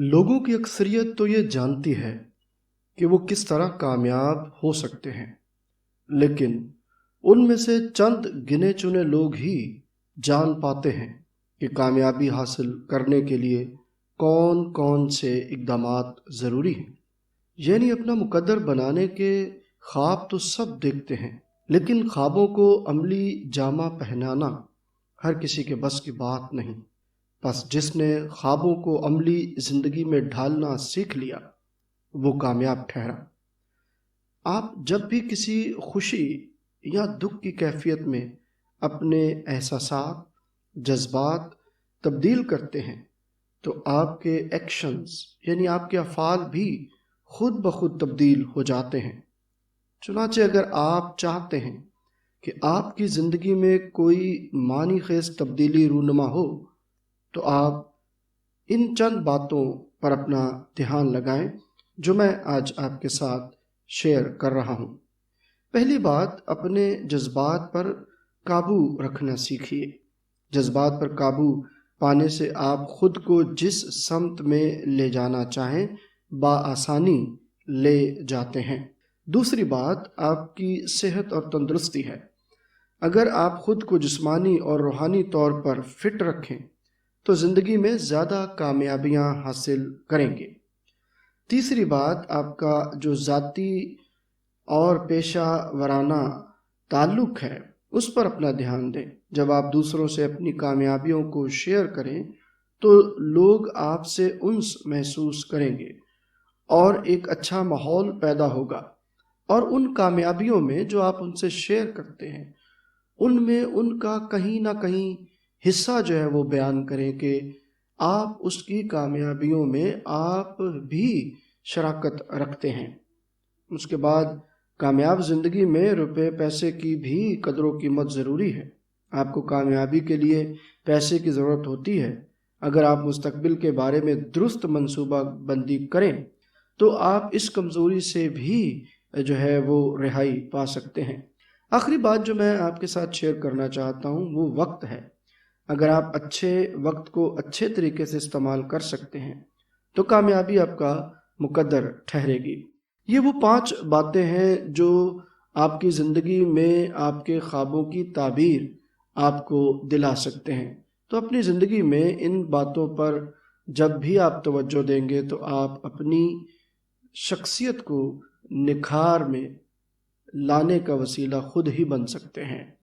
لوگوں کی اکثریت تو یہ جانتی ہے کہ وہ کس طرح کامیاب ہو سکتے ہیں، لیکن ان میں سے چند گنے چنے لوگ ہی جان پاتے ہیں کہ کامیابی حاصل کرنے کے لیے کون کون سے اقدامات ضروری ہیں۔ یعنی اپنا مقدر بنانے کے خواب تو سب دیکھتے ہیں، لیکن خوابوں کو عملی جامہ پہنانا ہر کسی کے بس کی بات نہیں۔ بس جس نے خوابوں کو عملی زندگی میں ڈھالنا سیکھ لیا وہ کامیاب ٹھہرا۔ آپ جب بھی کسی خوشی یا دکھ کی کیفیت میں اپنے احساسات، جذبات تبدیل کرتے ہیں تو آپ کے ایکشنز یعنی آپ کے افعال بھی خود بخود تبدیل ہو جاتے ہیں۔ چنانچہ اگر آپ چاہتے ہیں کہ آپ کی زندگی میں کوئی معنی خیز تبدیلی رونما ہو تو آپ ان چند باتوں پر اپنا دھیان لگائیں جو میں آج آپ کے ساتھ شیئر کر رہا ہوں۔ پہلی بات، اپنے جذبات پر قابو رکھنا سیکھیے۔ جذبات پر قابو پانے سے آپ خود کو جس سمت میں لے جانا چاہیں بآسانی لے جاتے ہیں۔ دوسری بات آپ کی صحت اور تندرستی ہے۔ اگر آپ خود کو جسمانی اور روحانی طور پر فٹ رکھیں تو زندگی میں زیادہ کامیابیاں حاصل کریں گے۔ تیسری بات، آپ کا جو ذاتی اور پیشہ ورانہ تعلق ہے اس پر اپنا دھیان دیں۔ جب آپ دوسروں سے اپنی کامیابیوں کو شیئر کریں تو لوگ آپ سے انس محسوس کریں گے اور ایک اچھا ماحول پیدا ہوگا، اور ان کامیابیوں میں جو آپ ان سے شیئر کرتے ہیں ان میں ان کا کہیں نہ کہیں حصہ جو ہے وہ بیان کریں کہ آپ اس کی کامیابیوں میں آپ بھی شراکت رکھتے ہیں۔ اس کے بعد کامیاب زندگی میں روپے پیسے کی بھی قدر و قیمت ضروری ہے۔ آپ کو کامیابی کے لیے پیسے کی ضرورت ہوتی ہے۔ اگر آپ مستقبل کے بارے میں درست منصوبہ بندی کریں تو آپ اس کمزوری سے بھی جو ہے وہ رہائی پا سکتے ہیں۔ آخری بات جو میں آپ کے ساتھ شیئر کرنا چاہتا ہوں وہ وقت ہے۔ اگر آپ اچھے وقت کو اچھے طریقے سے استعمال کر سکتے ہیں تو کامیابی آپ کا مقدر ٹھہرے گی۔ یہ وہ 5 باتیں ہیں جو آپ کی زندگی میں آپ کے خوابوں کی تعبیر آپ کو دلا سکتے ہیں۔ تو اپنی زندگی میں ان باتوں پر جب بھی آپ توجہ دیں گے تو آپ اپنی شخصیت کو نکھار میں لانے کا وسیلہ خود ہی بن سکتے ہیں۔